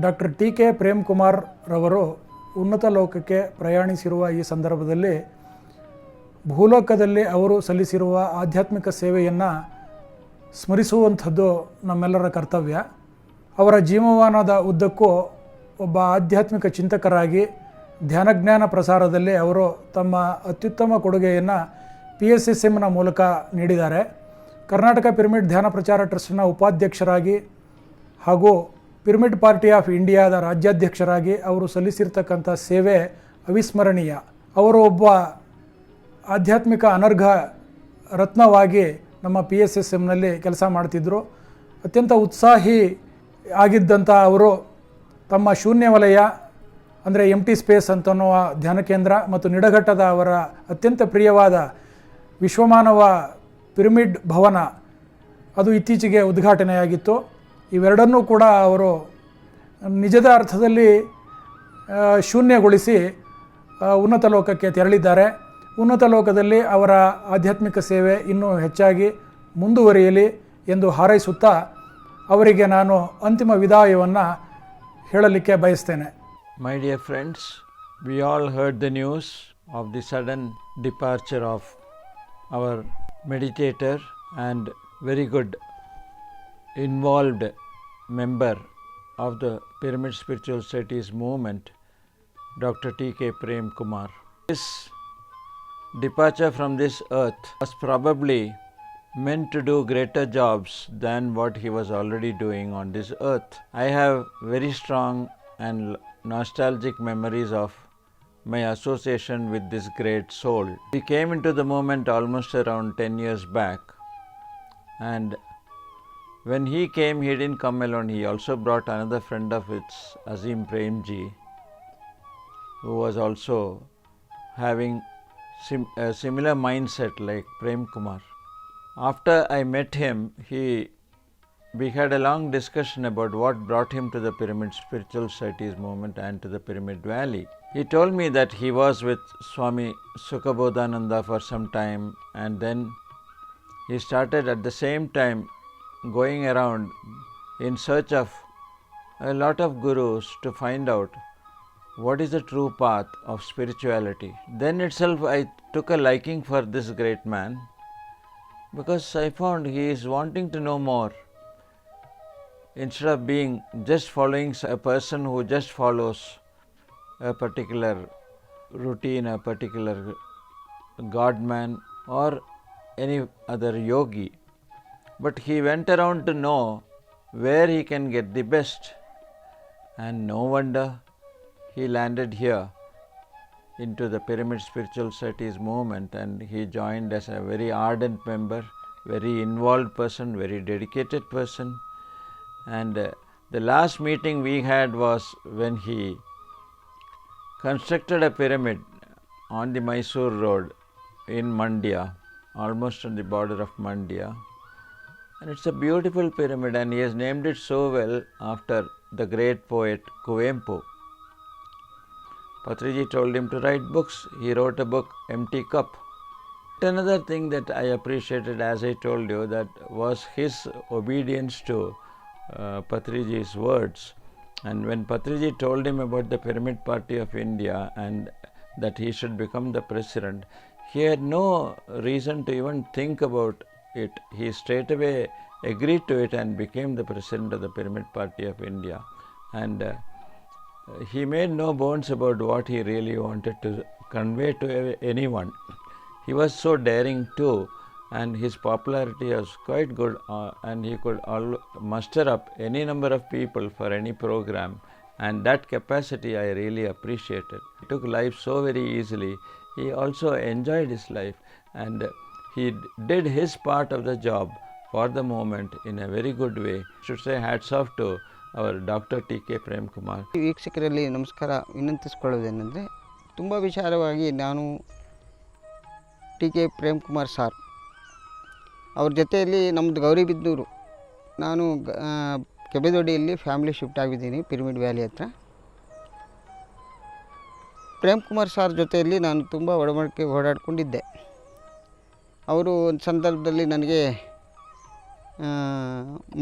Doctor T K Prem Kumar ರವರು ಉನ್ನತ ಲೋಕಕ್ಕೆ ಪ್ರಯಾಣಿಸಿರುವ ಈ ಸಂದರ್ಭದಲ್ಲಿ ಭೂಲೋಕದಲ್ಲಿ ಅವರು ಸಲ್ಲಿಸಿರುವ ಆಧ್ಯಾತ್ಮಿಕ ಸೇವೆಯನ್ನು ಸ್ಮರಿಸುವಂಥದ್ದು ನಮ್ಮೆಲ್ಲರ ಕರ್ತವ್ಯ. ಅವರ ಜೀವಮಾನದ ಉದ್ದಕ್ಕೂ ಒಬ್ಬ ಆಧ್ಯಾತ್ಮಿಕ ಚಿಂತಕರಾಗಿ ಧ್ಯಾನಜ್ಞಾನ ಪ್ರಸಾರದಲ್ಲಿ ಅವರು ತಮ್ಮ ಅತ್ಯುತ್ತಮ ಕೊಡುಗೆಯನ್ನು PSSMನ ಮೂಲಕ ನೀಡಿದ್ದಾರೆ. ಕರ್ನಾಟಕ ಪಿರಮಿಡ್ ಧ್ಯಾನ ಪ್ರಚಾರ ಟ್ರಸ್ಟ್ನ ಉಪಾಧ್ಯಕ್ಷರಾಗಿ ಹಾಗೂ ಪಿರಮಿಡ್ ಪಾರ್ಟಿ ಆಫ್ ಇಂಡಿಯಾದ ರಾಜ್ಯಾಧ್ಯಕ್ಷರಾಗಿ ಅವರು ಸಲ್ಲಿಸಿರ್ತಕ್ಕಂಥ ಸೇವೆ ಅವಿಸ್ಮರಣೀಯ. ಅವರು ಒಬ್ಬ ಆಧ್ಯಾತ್ಮಿಕ ಅನರ್ಘ ರತ್ನವಾಗಿ ನಮ್ಮ PSSMನಲ್ಲಿ ಕೆಲಸ ಮಾಡ್ತಿದ್ದರು. ಅತ್ಯಂತ ಉತ್ಸಾಹಿ ಆಗಿದ್ದಂಥ ಅವರು ತಮ್ಮ ಶೂನ್ಯ ವಲಯ ಅಂದರೆ ಎಂಟಿ ಸ್ಪೇಸ್ ಅಂತನ್ನುವ ಧ್ಯಾನ ಕೇಂದ್ರ ಮತ್ತು ನಿಡಘಟ್ಟದ ಅವರ ಅತ್ಯಂತ ಪ್ರಿಯವಾದ ವಿಶ್ವಮಾನವ ಪಿರಮಿಡ್ ಭವನ ಅದು ಇತ್ತೀಚೆಗೆ ಉದ್ಘಾಟನೆಯಾಗಿತ್ತು. ಇವೆರಡನ್ನೂ ಕೂಡ ಅವರು ನಿಜದ ಅರ್ಥದಲ್ಲಿ ಶೂನ್ಯಗೊಳಿಸಿ ಉನ್ನತ ಲೋಕಕ್ಕೆ ತೆರಳಿದ್ದಾರೆ. ಉನ್ನತ ಲೋಕದಲ್ಲಿ ಅವರ ಆಧ್ಯಾತ್ಮಿಕ ಸೇವೆ ಇನ್ನೂ ಹೆಚ್ಚಾಗಿ ಮುಂದುವರಿಯಲಿ ಎಂದು ಹಾರೈಸುತ್ತಾ ಅವರಿಗೆ ನಾನು ಅಂತಿಮ ವಿದಾಯವನ್ನು ಹೇಳಲಿಕ್ಕೆ ಬಯಸ್ತೇನೆ. My dear friends, we all heard the news of the sudden departure of our meditator and very good involved member of the Pyramid Spiritual Society's movement, Dr. T.K. Prem Kumar. His departure from this earth was probably meant to do greater jobs than what he was already doing on this earth. I have very strong and nostalgic memories of my association with this great soul. We came into the movement almost around 10 years back, and when he came, he didn't come alone. He also brought another friend of his, Azim Premji, who was also having a similar mindset like Prem Kumar. After I met him, we had a long discussion about what brought him to the Pyramid Spiritual Society's movement and to the Pyramid Valley. He told me that he was with Swami Sukhabodhananda for some time, and then he started at the same time going around in search of a lot of gurus to find out what is the true path of spirituality. Then itself I took a liking for this great man, because I found he is wanting to know more. Instead of being just following a person who just follows a particular routine, a particular godman or any other yogi, but he went around to know where he can get the best, and no wonder he landed here into the Pyramid Spiritual Society's movement, and he joined as a very ardent member, very involved person, very dedicated person. And the last meeting we had was when he constructed a pyramid on the Mysore road in Mandya, almost on the border of Mandya. And it's a beautiful pyramid, and he has named it so well after the great poet Kuvempu. Patriji told him to write books. He wrote a book, Empty Cup. Another thing that I appreciated, as I told you, that was his obedience to Patriji's words. And when Patriji told him about the Pyramid Party of India and that he should become the president, he had no reason to even think about it. He straight away agreed to it and became the president of the Pyramid Party of India. And he made no bones about what he really wanted to convey to anyone. He was so daring too, and his popularity was quite good, and he could muster up any number of people for any program, and that capacity I really appreciated. He took life so very easily. He also enjoyed his life, and he did his part of the job for the movement in a very good way. I should say hats off to our Dr. T.K. Prem Kumar. ವೀಕ್ಷಕರಲ್ಲಿ ನಮಸ್ಕಾರ. ವಿನಂತಿಸಿಕೊಳ್ಳುವುದೇನೆಂದರೆ, ತುಂಬ ವಿಚಾರವಾಗಿ ನಾನು TK. Prem Kumar sir ಅವ್ರ ಜೊತೆಯಲ್ಲಿ ನಮ್ಮದು ಗೌರಿಬಿದನೂರು, ನಾನು ಕೆಬೆದೊಡ್ಡಿಯಲ್ಲಿ family shift ಆಗಿದ್ದೀನಿ pyramid valley ಹತ್ರ. ಪ್ರೇಮ್ ಕುಮಾರ್ ಸಾರ್ ಜೊತೆಯಲ್ಲಿ ನಾನು ತುಂಬ ಒಡಮಡಿಕೆ ಓಡಾಡ್ಕೊಂಡಿದ್ದೆ. ಅವರು ಒಂದು ಸಂದರ್ಭದಲ್ಲಿ ನನಗೆ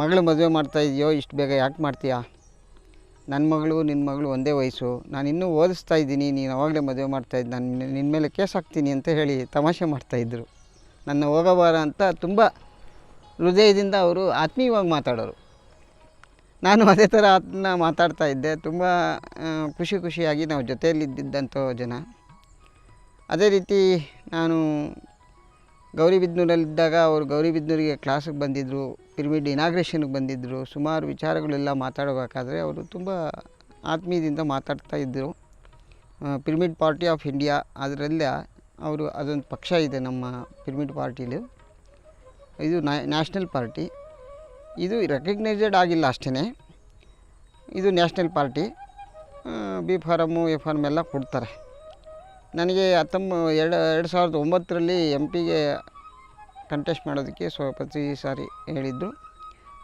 ಮಗಳು ಮದುವೆ ಮಾಡ್ತಾಯಿದೆಯೋ, ಇಷ್ಟು ಬೇಗ ಯಾಕೆ ಮಾಡ್ತೀಯಾ, ನನ್ನ ಮಗಳು ನಿನ್ನ ಮಗಳು ಒಂದೇ ವಯಸ್ಸು, ನಾನು ಇನ್ನೂ ಓದಿಸ್ತಾ ಇದ್ದೀನಿ, ನೀನು ಅವಾಗಲೇ ಮದುವೆ ಮಾಡ್ತಾಯಿದ್ದು, ನಾನು ನಿನ್ನ ಮೇಲೆ ಕೇಸ್ ಹಾಕ್ತೀನಿ ಅಂತ ಹೇಳಿ ತಮಾಷೆ ಮಾಡ್ತಾಯಿದ್ರು. ನನ್ನ ಹೋಗಬಾರ ಅಂತ ತುಂಬ ಹೃದಯದಿಂದ ಅವರು ಆತ್ಮೀಯವಾಗಿ ಮಾತಾಡೋರು. ನಾನು ಅದೇ ಥರ ಅದನ್ನ ಮಾತಾಡ್ತಾ ಇದ್ದೆ. ತುಂಬ ಖುಷಿಯಾಗಿ ನಾವು ಜೊತೆಯಲ್ಲಿದ್ದಂಥ ಜನ. ಅದೇ ರೀತಿ ನಾನು ಗೌರಿಬಿದನೂರಲ್ಲಿದ್ದಾಗ ಅವರು ಗೌರಿಬಿದನೂರಿಗೆ ಕ್ಲಾಸಿಗೆ ಬಂದಿದ್ದರು, ಪಿರಮಿಡ್ ಇನಾಗ್ರೇಷನ್ಗೆ ಬಂದಿದ್ದರು. ಸುಮಾರು ವಿಚಾರಗಳೆಲ್ಲ ಮಾತಾಡಬೇಕಾದ್ರೆ ಅವರು ತುಂಬ ಆತ್ಮೀಯದಿಂದ ಮಾತಾಡ್ತಾ ಇದ್ದರು. ಪಿರಮಿಡ್ ಪಾರ್ಟಿ ಆಫ್ ಇಂಡಿಯಾ ಅದರಲ್ಲೇ ಅವರು ಅದೊಂದು ಪಕ್ಷ ಇದೆ ನಮ್ಮ ಪಿರಮಿಡ್ ಪಾರ್ಟಿಲಿ. ಇದು ನ್ಯಾಷನಲ್ ಪಾರ್ಟಿ. ಇದು ರೆಕಗ್ನೈಸ್ಡ್ ಆಗಿಲ್ಲ ಅಷ್ಟೇ. ಇದು national party. B form A form ಎಲ್ಲ ಕೊಡ್ತಾರೆ. ನನಗೆ 2009ರಲ್ಲಿ MP ಗೆ ಕಂಟೆಸ್ಟ್ ಮಾಡೋದಕ್ಕೆ ಪ್ರತಿ ಸಾರಿ ಹೇಳಿದ್ದು.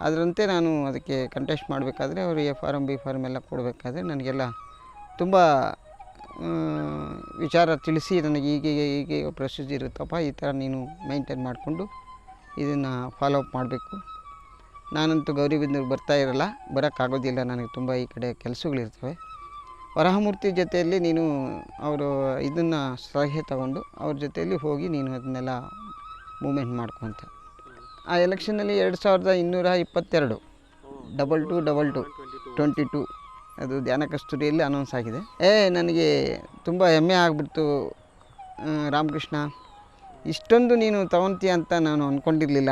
ಅದರಂತೆ ನಾನು ಅದಕ್ಕೆ ಕಂಟೆಸ್ಟ್ ಮಾಡಬೇಕಾದ್ರೆ ಅವರು ಎ ಫಾರಮ್ ಬಿ ಫಾರಮ್ ಎಲ್ಲ ಕೊಡಬೇಕಾದ್ರೆ ನನಗೆಲ್ಲ ತುಂಬ ವಿಚಾರ ತಿಳಿಸಿ, ನನಗೆ ಹೀಗೆ ಪ್ರೊಸೀಜರ್ ಇರುತ್ತಪ್ಪ, ಈ ಥರ ನೀನು ಮೈಂಟೈನ್ ಮಾಡಿಕೊಂಡು ಇದನ್ನು ಫಾಲೋ ಅಪ್ ಮಾಡಬೇಕು. ನಾನಂತೂ ಗೌರಿಬಿದನೂರಿಗೆ ಬರ್ತಾ ಇರಲ್ಲ, ಬರೋಕ್ಕಾಗೋದಿಲ್ಲ, ನನಗೆ ತುಂಬ ಈ ಕಡೆ ಕೆಲಸಗಳಿರ್ತವೆ. ವರಹಮೂರ್ತಿ ಜೊತೆಯಲ್ಲಿ ನೀನು ಅವರು ಇದನ್ನು ಸಲಹೆ ತಗೊಂಡು ಅವ್ರ ಜೊತೆಯಲ್ಲಿ ಹೋಗಿ ನೀನು ಅದನ್ನೆಲ್ಲ ಮೂಮೆಂಟ್ ಮಾಡ್ಕೊತ. ಆ ಎಲೆಕ್ಷನಲ್ಲಿ 2222 22 ಅದು ಧ್ಯಾನ ಕಸ್ತೂರಿಯಲ್ಲಿ ಅನೌನ್ಸ್ ಆಗಿದೆ. ನನಗೆ ತುಂಬ ಹೆಮ್ಮೆ ಆಗಿಬಿಡ್ತು. ರಾಮಕೃಷ್ಣ, ಇಷ್ಟೊಂದು ನೀನು ತಗೊತೀಯ ಅಂತ ನಾನು ಅಂದ್ಕೊಂಡಿರಲಿಲ್ಲ.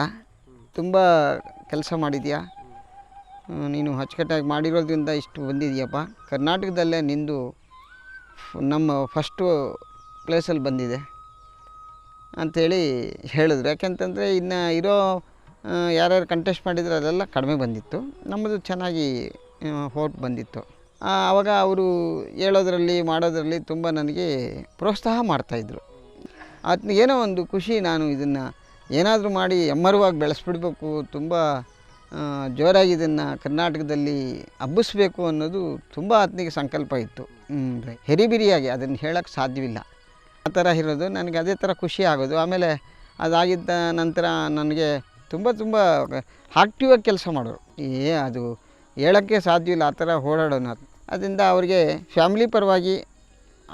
ತುಂಬ ಕೆಲಸ ಮಾಡಿದ್ಯಾ, ನೀನು ಅಚ್ಚುಕಟ್ಟಾಗಿ ಮಾಡಿರೋದ್ರಿಂದ ಇಷ್ಟು ಬಂದಿದೆಯಪ್ಪ. ಕರ್ನಾಟಕದಲ್ಲೇ ನಿಂದು ನಮ್ಮ ಫಸ್ಟು ಪ್ಲೇಸಲ್ಲಿ ಬಂದಿದೆ ಅಂಥೇಳಿ ಹೇಳಿದ್ರು. ಯಾಕೆಂತಂದರೆ ಇನ್ನು ಇರೋ ಯಾರ್ಯಾರು ಕಂಟೆಸ್ಟ್ ಮಾಡಿದ್ರು ಅದೆಲ್ಲ ಕಡಿಮೆ ಬಂದಿತ್ತು, ನಮ್ಮದು ಚೆನ್ನಾಗಿ ವೋಟ್ ಬಂದಿತ್ತು. ಆವಾಗ ಅವರು ಹೇಳೋದ್ರಲ್ಲಿ ಮಾಡೋದ್ರಲ್ಲಿ ತುಂಬ ನನಗೆ ಪ್ರೋತ್ಸಾಹ ಮಾಡ್ತಾಯಿದ್ರು. ಅದನ್ನ ಏನೋ ಒಂದು ಖುಷಿ, ನಾನು ಇದನ್ನು ಏನಾದರೂ ಮಾಡಿ ಎಮ್ಮರವಾಗಿ ಬೆಳೆಸ್ಬಿಡ್ಬೇಕು, ತುಂಬ ಜೋರಾಗಿ ಇದನ್ನು ಕರ್ನಾಟಕದಲ್ಲಿ ಹಬ್ಬಿಸ್ಬೇಕು ಅನ್ನೋದು ತುಂಬ ಆತನಿಗೆ ಸಂಕಲ್ಪ ಇತ್ತು. ಹೆರಿಬಿರಿಯಾಗಿ ಅದನ್ನು ಹೇಳೋಕ್ಕೆ ಸಾಧ್ಯವಿಲ್ಲ. ಆ ಥರ ಇರೋದು ನನಗೆ ಅದೇ ಥರ ಖುಷಿ ಆಗೋದು. ಆಮೇಲೆ ಅದಾಗಿದ್ದ ನಂತರ ನನಗೆ ತುಂಬ ಆಕ್ಟಿವಾಗಿ ಕೆಲಸ ಮಾಡೋರು. ಅದು ಹೇಳೋಕ್ಕೆ ಸಾಧ್ಯವಿಲ್ಲ, ಆ ಥರ ಓಡಾಡೋಣ. ಅದರಿಂದ ಅವರಿಗೆ ಫ್ಯಾಮಿಲಿ ಪರವಾಗಿ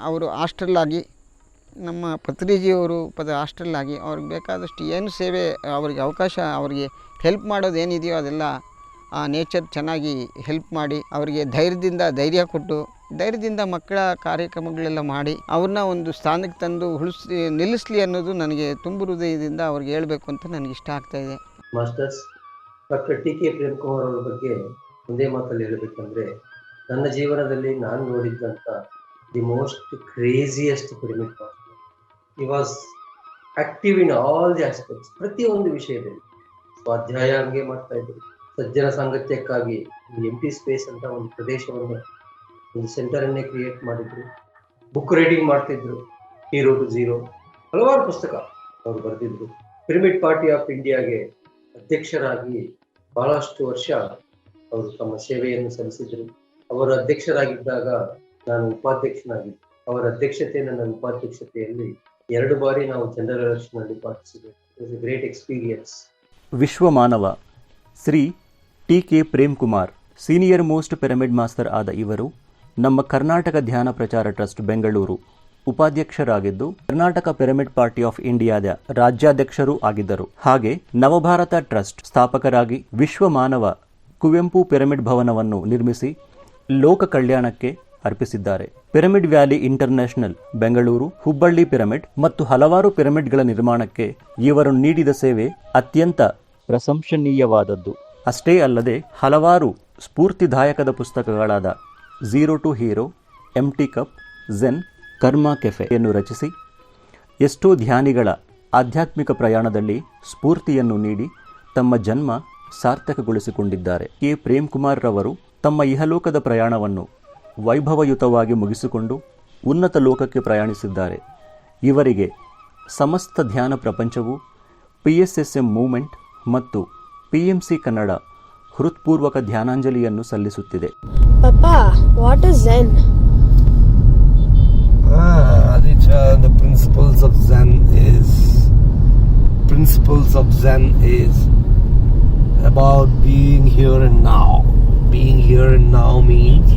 ಅವರು ಹಾಸ್ಟೆಲ್ಲಾಗಿ, ನಮ್ಮ ಪತ್ರಿಜಿಯವರು ಹಾಸ್ಟೆಲ್ಲಾಗಿ ಅವ್ರಿಗೆ ಬೇಕಾದಷ್ಟು ಏನು ಸೇವೆ, ಅವರಿಗೆ ಅವಕಾಶ, ಅವರಿಗೆ ಹೆಲ್ಪ್ ಮಾಡೋದು ಏನಿದೆಯೋ ಅದೆಲ್ಲ ಆ ನೇಚರ್ ಚೆನ್ನಾಗಿ ಹೆಲ್ಪ್ ಮಾಡಿ, ಅವರಿಗೆ ಧೈರ್ಯ ಕೊಟ್ಟು, ಧೈರ್ಯದಿಂದ ಮಕ್ಕಳ ಕಾರ್ಯಕ್ರಮಗಳೆಲ್ಲ ಮಾಡಿ ಅವ್ರನ್ನ ಒಂದು ಸ್ಥಾನಕ್ಕೆ ತಂದು ನಿಲ್ಲಿಸಲಿ ಅನ್ನೋದು ನನಗೆ ತುಂಬ ಹೃದಯದಿಂದ ಅವ್ರಿಗೆ ಹೇಳಬೇಕು ಅಂತ ನನಗೆ ಇಷ್ಟ ಆಗ್ತಾಯಿದೆ. Masters doctor T K Premkumar ಅವರ ಬಗ್ಗೆ ಒಂದೇ ಮಾತಲ್ಲಿ ಹೇಳಬೇಕಂದ್ರೆ, ನನ್ನ ಜೀವನದಲ್ಲಿ ನಾನು ನೋಡಿದ್ದಂಥ the most craziest pyramid master. He was active in all the aspects. ಪ್ರತಿಯೊಂದು ವಿಷಯದಲ್ಲಿ ಸ್ವಾಧ್ಯಾಯ ಹಂಗೆ ಮಾಡ್ತಾ ಇದ್ರು. ಸಜ್ಜನ ಸಾಂಗತ್ಯಕ್ಕಾಗಿ ಎಂಟಿ ಸ್ಪೇಸ್ ಅಂತ ಒಂದು ಪ್ರದೇಶವನ್ನು, ಒಂದು ಸೆಂಟರನ್ನೇ ಕ್ರಿಯೇಟ್ ಮಾಡಿದ್ರು. ಬುಕ್ ರೈಟಿಂಗ್ ಮಾಡ್ತಿದ್ರು. ಹೀರೋ ಟು ಝೀರೋ ಹಲವಾರು ಪುಸ್ತಕ ಅವರು ಬರೆದಿದ್ರು. ಪಿರಮಿಡ್ ಪಾರ್ಟಿ ಆಫ್ ಇಂಡಿಯಾಗೆ ಅಧ್ಯಕ್ಷರಾಗಿ ಬಹಳಷ್ಟು ವರ್ಷ ಅವರು ತಮ್ಮ ಸೇವೆಯನ್ನು ಸಲ್ಲಿಸಿದ್ರು. ಅವರು ಅಧ್ಯಕ್ಷರಾಗಿದ್ದಾಗ ನಾನು ಉಪಾಧ್ಯಕ್ಷನಾಗಿದ್ದೆ. ಅವರ ಅಧ್ಯಕ್ಷತೆ, ನನ್ನ ಉಪಾಧ್ಯಕ್ಷತೆಯಲ್ಲಿ 2 ಬಾರಿ ನಾವು ಜನರಲ್ ಎಲೆಕ್ಷನ್ ಅಲ್ಲಿ participate. It was a great experience. ವಿಶ್ವ ಮಾನವ Shri T K Premkumar senior most pyramid master ಆದ ಇವರು ನಮ್ಮ ಕರ್ನಾಟಕ ಧ್ಯಾನ ಪ್ರಚಾರ ಟ್ರಸ್ಟ್ ಬೆಂಗಳೂರು ಉಪಾಧ್ಯಕ್ಷರಾಗಿದ್ದು, ಕರ್ನಾಟಕ ಪಿರಮಿಡ್ ಪಾರ್ಟಿ ಆಫ್ ಇಂಡಿಯಾದ ರಾಜ್ಯಾಧ್ಯಕ್ಷರೂ ಆಗಿದ್ದರು. ಹಾಗೆ ನವಭಾರತ ಟ್ರಸ್ಟ್ ಸ್ಥಾಪಕರಾಗಿ ವಿಶ್ವ ಮಾನವ ಕುವೆಂಪು ಪಿರಮಿಡ್ ಭವನವನ್ನು ನಿರ್ಮಿಸಿ ಲೋಕ ಕಲ್ಯಾಣಕ್ಕೆ ಅರ್ಪಿಸಿದ್ದಾರೆ. Pyramid valley international Bengaluru, Hubballi pyramid ಮತ್ತು ಹಲವಾರು ಪಿರಮಿಡ್ಗಳ ನಿರ್ಮಾಣಕ್ಕೆ ಇವರು ನೀಡಿದ ಸೇವೆ ಅತ್ಯಂತ ಪ್ರಶಂಸನೀಯವಾದದ್ದು. ಅಷ್ಟೇ ಅಲ್ಲದೆ ಹಲವಾರು ಸ್ಫೂರ್ತಿದಾಯಕದ ಪುಸ್ತಕಗಳಾದ zero to hero, empty cup, zen, ಕರ್ಮ ಕೆಫೆಯನ್ನು ರಚಿಸಿ ಎಷ್ಟೋ ಧ್ಯಾನಿಗಳ ಆಧ್ಯಾತ್ಮಿಕ ಪ್ರಯಾಣದಲ್ಲಿ ಸ್ಫೂರ್ತಿಯನ್ನು ನೀಡಿ ತಮ್ಮ ಜನ್ಮ ಸಾರ್ಥಕಗೊಳಿಸಿಕೊಂಡಿದ್ದಾರೆ. ಕೆ ಪ್ರೇಮ್ಕುಮಾರ್ ರವರು ತಮ್ಮ ಇಹಲೋಕದ ಪ್ರಯಾಣವನ್ನು ವೈಭವಯುತವಾಗಿ ಮುಗಿಸಿಕೊಂಡು ಉನ್ನತ ಲೋಕಕ್ಕೆ ಪ್ರಯಾಣಿಸಿದ್ದಾರೆ. ಇವರಿಗೆ ಸಮಸ್ತ ಧ್ಯಾನ ಪ್ರಪಂಚವು, PSSM ಮೂವ್ಮೆಂಟ್ ಮತ್ತು PMC ಕನ್ನಡ ಹೃತ್ಪೂರ್ವಕ ಧ್ಯಾನಾಂಜಲಿಯನ್ನು ಸಲ್ಲಿಸುತ್ತಿದೆ. Papa, what is Zen? Aditya, the principles of Zen is about being here and now, being here and now means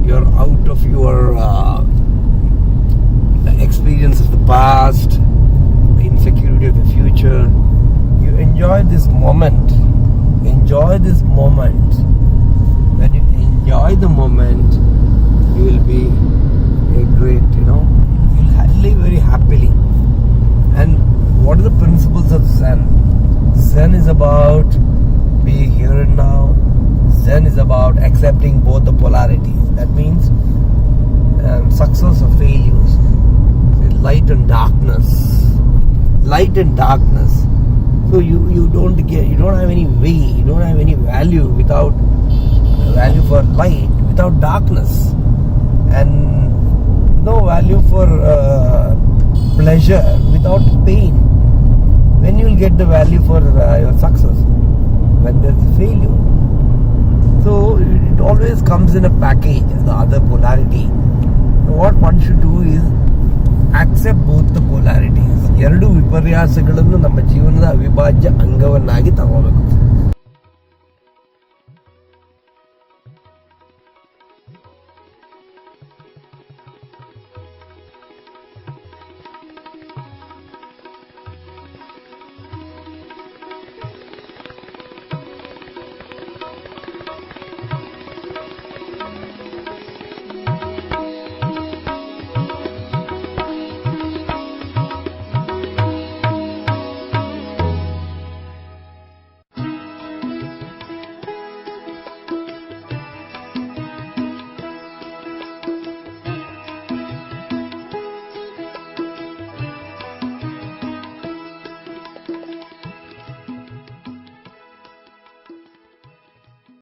you're out of your the experience of the past, the insecurity of the future. You enjoy this moment. Enjoy this moment. When you enjoy the moment, you will be a great, you'll live very happily. And what are the principles of Zen? Zen is about being here and now. Zen is about accepting both the polarities. That means success or failures, light and darkness. Light and darkness. So you don't have any weight, you don't have any value without value for light, without darkness, and no value for pleasure without pain. When you will get the value for your success? When there is failure. So it always comes in a package, the other polarity. What one should do is accept both the polarities. ಎರಡು ವಿಪರ್ಯಾಸಗಳನ್ನು ನಮ್ಮ ಜೀವನದ ಅವಿಭಾಜ್ಯ ಅಂಗವನ್ನಾಗಿ ತಗೋಬೇಕು.